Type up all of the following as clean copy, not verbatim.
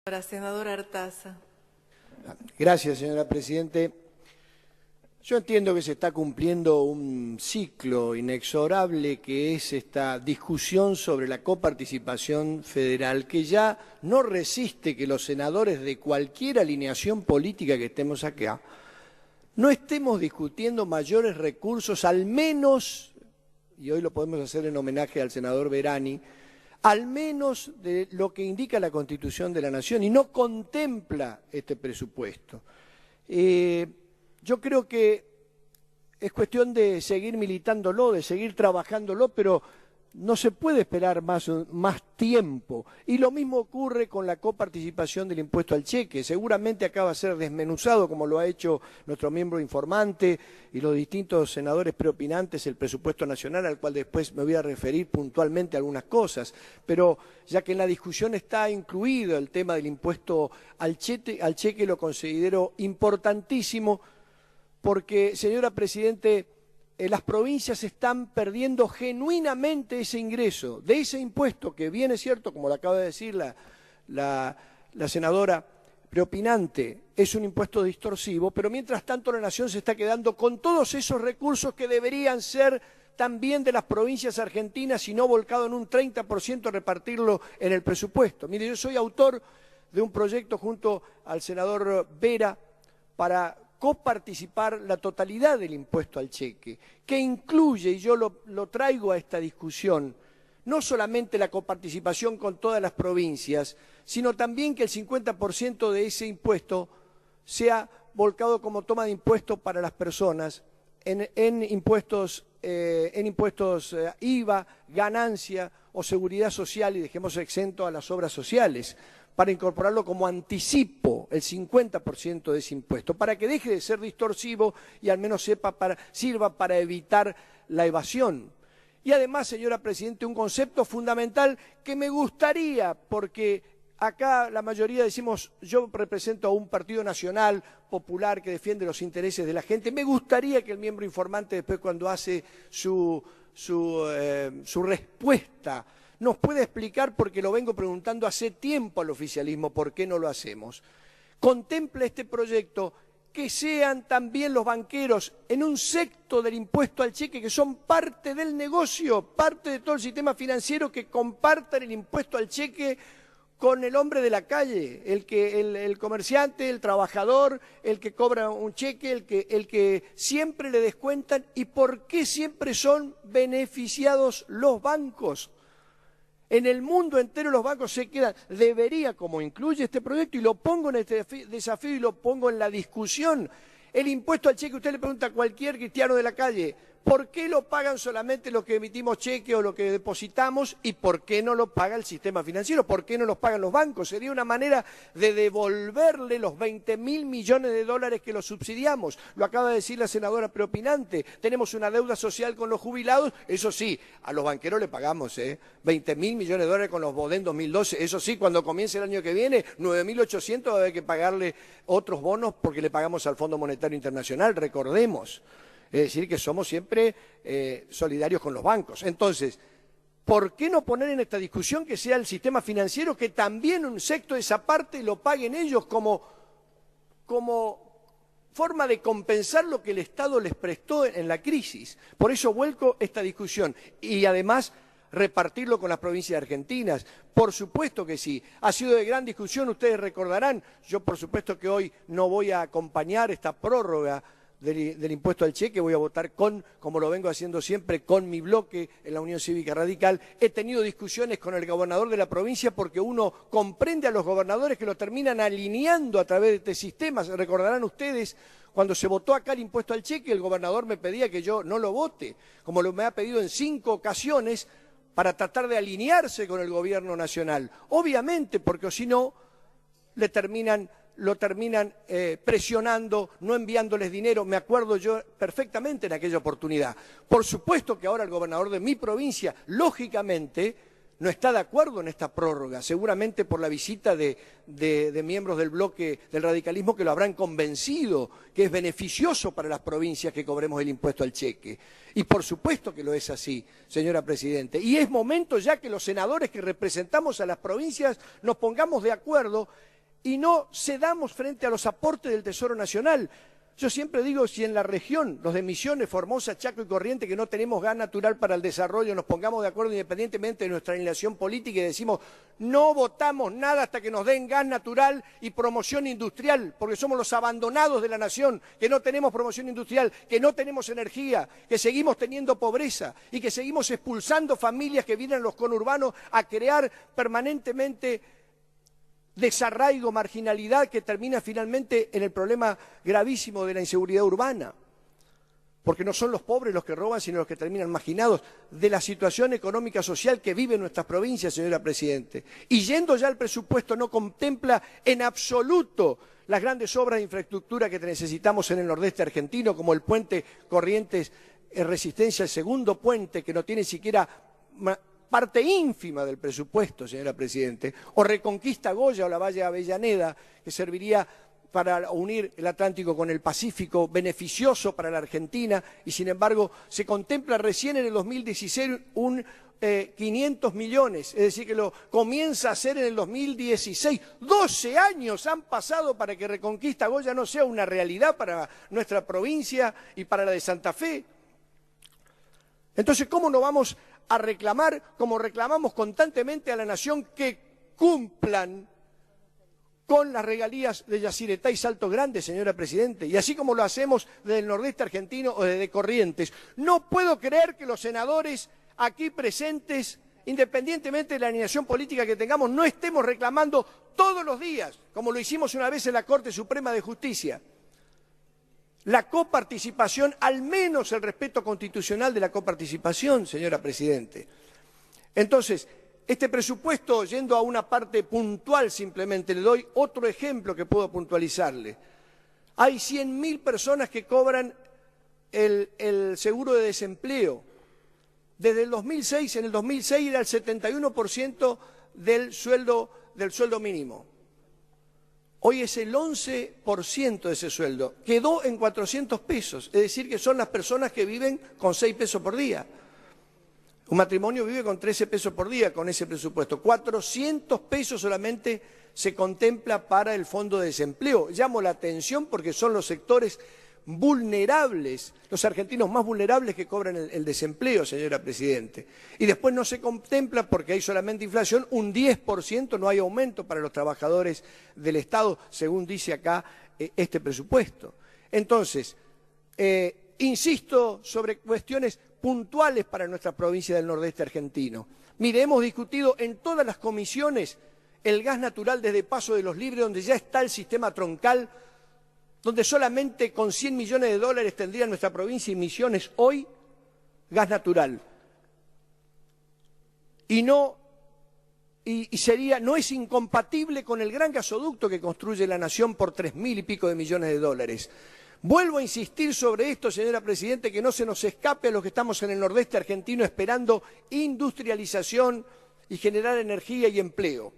Para senador Artaza. Gracias, señora Presidente. Yo entiendo que se está cumpliendo un ciclo inexorable que es esta discusión sobre la coparticipación federal, que ya no resiste que los senadores de cualquier alineación política que estemos acá no estemos discutiendo mayores recursos, al menos, y hoy lo podemos hacer en homenaje al senador Verani, al menos de lo que indica la Constitución de la Nación, y no contempla este presupuesto. Yo creo que es cuestión de seguir militándolo, de seguir trabajándolo, pero no se puede esperar más tiempo. Y lo mismo ocurre con la coparticipación del impuesto al cheque. Seguramente acá va a ser desmenuzado, como lo ha hecho nuestro miembro informante y los distintos senadores preopinantes, el presupuesto nacional, al cual después me voy a referir puntualmente a algunas cosas. Pero ya que en la discusión está incluido el tema del impuesto al cheque, lo considero importantísimo porque, señora Presidente, las provincias están perdiendo genuinamente ese ingreso, de ese impuesto que bien es cierto, como lo acaba de decir la senadora preopinante, es un impuesto distorsivo, pero mientras tanto la Nación se está quedando con todos esos recursos que deberían ser también de las provincias argentinas y no volcado en un 30% repartirlo en el presupuesto. Mire, yo soy autor de un proyecto junto al senador Vera para coparticipar la totalidad del impuesto al cheque, que incluye, y yo lo traigo a esta discusión, no solamente la coparticipación con todas las provincias, sino también que el 50% de ese impuesto sea volcado como toma de impuestos para las personas, en impuestos IVA, ganancia o seguridad social, y dejemos exento a las obras sociales, para incorporarlo como anticipo, el 50% de ese impuesto, para que deje de ser distorsivo y al menos sirva para evitar la evasión. Y además, señora Presidente, un concepto fundamental que me gustaría, porque acá la mayoría decimos, yo represento a un partido nacional, popular, que defiende los intereses de la gente, me gustaría que el miembro informante después cuando hace su respuesta, nos puede explicar, porque lo vengo preguntando hace tiempo al oficialismo, por qué no lo hacemos. Contemple este proyecto que sean también los banqueros en un sector del impuesto al cheque, que son parte del negocio, parte de todo el sistema financiero, que compartan el impuesto al cheque con el hombre de la calle, el comerciante, el trabajador, el que cobra un cheque, el que siempre le descuentan. ¿Y por qué siempre son beneficiados los bancos? En el mundo entero los bancos se quedan, debería, como incluye este proyecto, y lo pongo en este desafío y lo pongo en la discusión, el impuesto al cheque. Usted le pregunta a cualquier cristiano de la calle, ¿por qué lo pagan solamente los que emitimos cheque o los que depositamos y por qué no lo paga el sistema financiero? ¿Por qué no los pagan los bancos? Sería una manera de devolverle los 20.000 millones de dólares que los subsidiamos. Lo acaba de decir la senadora preopinante. Tenemos una deuda social con los jubilados. Eso sí, a los banqueros le pagamos 20.000 millones de dólares con los BODEN 2012. Eso sí, cuando comience el año que viene, 9.800 va a haber que pagarle otros bonos porque le pagamos al Fondo Monetario Internacional, recordemos. Es decir, que somos siempre solidarios con los bancos. Entonces, ¿por qué no poner en esta discusión que sea el sistema financiero, que también un sector de esa parte lo paguen ellos como forma de compensar lo que el Estado les prestó en la crisis? Por eso vuelco esta discusión y además repartirlo con las provincias argentinas. Por supuesto que sí. Ha sido de gran discusión, ustedes recordarán. Yo por supuesto que hoy no voy a acompañar esta prórroga del impuesto al cheque, voy a votar como lo vengo haciendo siempre, con mi bloque en la Unión Cívica Radical. He tenido discusiones con el gobernador de la provincia porque uno comprende a los gobernadores que lo terminan alineando a través de este sistema. Recordarán ustedes, cuando se votó acá el impuesto al cheque, el gobernador me pedía que yo no lo vote, como me ha pedido en 5 ocasiones, para tratar de alinearse con el gobierno nacional. Obviamente, porque si no, lo terminan presionando, no enviándoles dinero. Me acuerdo yo perfectamente en aquella oportunidad. Por supuesto que ahora el gobernador de mi provincia, lógicamente, no está de acuerdo en esta prórroga, seguramente por la visita de miembros del bloque del radicalismo que lo habrán convencido que es beneficioso para las provincias que cobremos el impuesto al cheque. Y por supuesto que lo es así, señora Presidente. Y es momento ya que los senadores que representamos a las provincias nos pongamos de acuerdo y no cedamos frente a los aportes del Tesoro Nacional. Yo siempre digo, si en la región, los de Misiones, Formosa, Chaco y Corrientes, que no tenemos gas natural para el desarrollo, nos pongamos de acuerdo independientemente de nuestra alineación política y decimos, no votamos nada hasta que nos den gas natural y promoción industrial, porque somos los abandonados de la nación, que no tenemos promoción industrial, que no tenemos energía, que seguimos teniendo pobreza y que seguimos expulsando familias que vienen a los conurbanos a crear permanentemente desarraigo, marginalidad, que termina finalmente en el problema gravísimo de la inseguridad urbana. Porque no son los pobres los que roban, sino los que terminan marginados de la situación económica social que viven nuestras provincias, señora Presidente. Y yendo ya al presupuesto, no contempla en absoluto las grandes obras de infraestructura que necesitamos en el nordeste argentino, como el puente Corrientes Resistencia, el segundo puente que no tiene siquiera parte ínfima del presupuesto, señora Presidente, o Reconquista Goya o la Valle Avellaneda, que serviría para unir el Atlántico con el Pacífico, beneficioso para la Argentina, y sin embargo se contempla recién en el 2016 un 500 millones, es decir, que lo comienza a hacer en el 2016. 12 años han pasado para que Reconquista Goya no sea una realidad para nuestra provincia y para la de Santa Fe. Entonces, ¿cómo no vamos a reclamar, como reclamamos constantemente a la nación, que cumplan con las regalías de Yacyretá y Salto Grande, señora Presidente? Y así como lo hacemos desde el nordeste argentino o desde Corrientes. No puedo creer que los senadores aquí presentes, independientemente de la alineación política que tengamos, no estemos reclamando todos los días, como lo hicimos una vez en la Corte Suprema de Justicia, la coparticipación, al menos el respeto constitucional de la coparticipación, señora Presidente. Entonces, este presupuesto, yendo a una parte puntual simplemente, le doy otro ejemplo que puedo puntualizarle. Hay 100.000 personas que cobran el seguro de desempleo. Desde el 2006, en el 2006 era el 71% del sueldo mínimo. Hoy es el 11% de ese sueldo. Quedó en 400 pesos, es decir, que son las personas que viven con 6 pesos por día. Un matrimonio vive con 13 pesos por día con ese presupuesto. 400 pesos solamente se contempla para el fondo de desempleo. Llamo la atención porque son los sectores vulnerables, los argentinos más vulnerables que cobran el desempleo, señora Presidente. Y después no se contempla, porque hay solamente inflación, un 10%, no hay aumento para los trabajadores del Estado, según dice acá este presupuesto. Entonces, insisto sobre cuestiones puntuales para nuestra provincia del nordeste argentino. Mire, hemos discutido en todas las comisiones el gas natural desde Paso de los Libres, donde ya está el sistema troncal, donde solamente con 100 millones de dólares tendría nuestra provincia y Misiones hoy gas natural. Y no es incompatible con el gran gasoducto que construye la nación por 3.000 y pico de millones de dólares. Vuelvo a insistir sobre esto, señora Presidente, que no se nos escape a los que estamos en el nordeste argentino esperando industrialización y generar energía y empleo.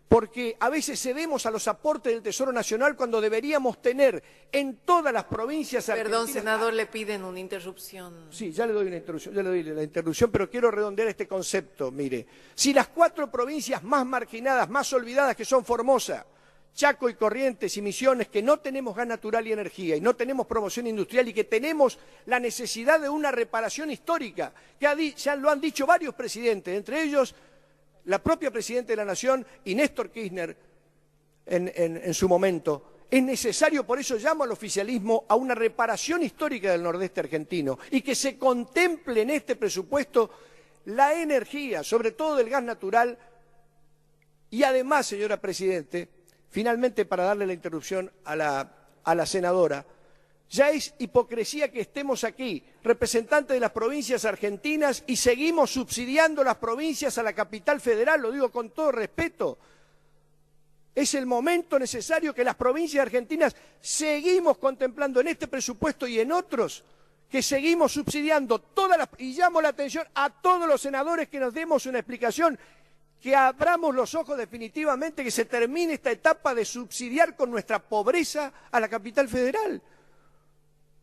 Porque a veces cedemos a los aportes del Tesoro Nacional cuando deberíamos tener en todas las provincias argentinas... Perdón, senador, le piden una interrupción. Sí, ya le doy la interrupción, pero quiero redondear este concepto. Mire, si las 4 provincias más marginadas, más olvidadas, que son Formosa, Chaco y Corrientes y Misiones, que no tenemos gas natural y energía y no tenemos promoción industrial y que tenemos la necesidad de una reparación histórica, que ya lo han dicho varios presidentes, entre ellos la propia Presidenta de la Nación y Néstor Kirchner en su momento. Es necesario, por eso llamo al oficialismo a una reparación histórica del nordeste argentino y que se contemple en este presupuesto la energía, sobre todo del gas natural. Y además, señora Presidente, finalmente, para darle la interrupción a la senadora, ya es hipocresía que estemos aquí, representantes de las provincias argentinas, y seguimos subsidiando las provincias a la capital federal, lo digo con todo respeto. Es el momento necesario que las provincias argentinas seguimos contemplando en este presupuesto y en otros, que seguimos subsidiando y llamo la atención a todos los senadores que nos demos una explicación, que abramos los ojos definitivamente, que se termine esta etapa de subsidiar con nuestra pobreza a la capital federal.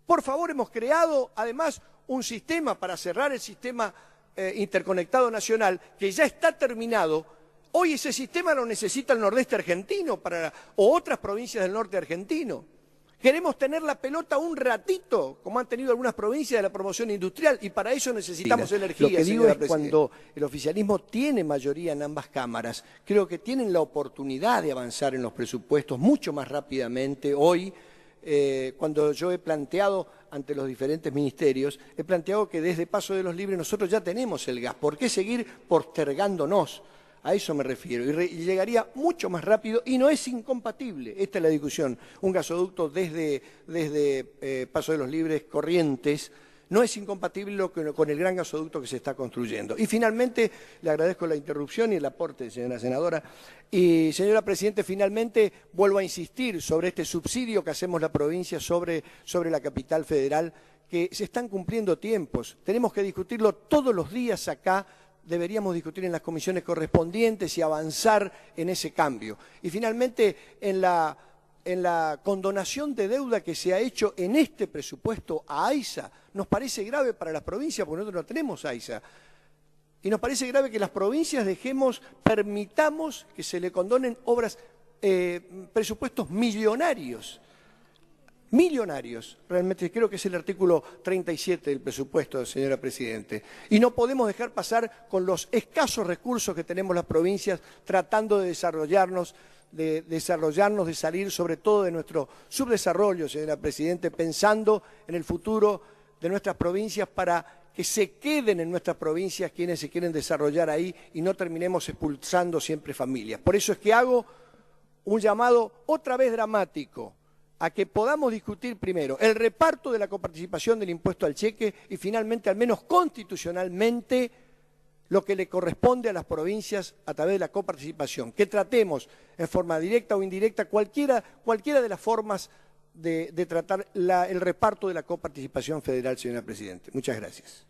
Por favor, hemos creado además un sistema para cerrar el sistema interconectado nacional que ya está terminado Hoy ese sistema lo necesita el nordeste argentino o otras provincias del norte argentino. Queremos tener la pelota un ratito, como han tenido algunas provincias de la promoción industrial, y para eso necesitamos energía. Lo que digo es cuando el oficialismo tiene mayoría en ambas cámaras, creo que tienen la oportunidad de avanzar en los presupuestos mucho más rápidamente. Hoy, cuando yo he planteado ante los diferentes ministerios, he planteado que desde Paso de los Libres nosotros ya tenemos el gas. ¿Por qué seguir postergándonos? A eso me refiero, y llegaría mucho más rápido y no es incompatible, esta es la discusión, un gasoducto desde Paso de los Libres, Corrientes, no es incompatible con el gran gasoducto que se está construyendo. Y finalmente, le agradezco la interrupción y el aporte, señora senadora. Y, señora Presidente, finalmente vuelvo a insistir sobre este subsidio que hacemos la provincia sobre la capital federal, que se están cumpliendo tiempos. Tenemos que discutirlo todos los días acá, deberíamos discutir en las comisiones correspondientes y avanzar en ese cambio. Y finalmente, en la condonación de deuda que se ha hecho en este presupuesto a AISA, nos parece grave para las provincias porque nosotros no tenemos AISA. Y nos parece grave que las provincias permitamos que se le condonen obras, presupuestos millonarios. Millonarios, realmente creo que es el artículo 37 del presupuesto, señora Presidente. Y no podemos dejar pasar con los escasos recursos que tenemos las provincias tratando de desarrollarnos, de salir sobre todo de nuestro subdesarrollo, señora Presidente, pensando en el futuro de nuestras provincias para que se queden en nuestras provincias quienes se quieren desarrollar ahí y no terminemos expulsando siempre familias. Por eso es que hago un llamado otra vez dramático a que podamos discutir primero el reparto de la coparticipación del impuesto al cheque y finalmente, al menos constitucionalmente, lo que le corresponde a las provincias a través de la coparticipación. Que tratemos en forma directa o indirecta cualquiera de las formas de tratar el reparto de la coparticipación federal, señora Presidente. Muchas gracias.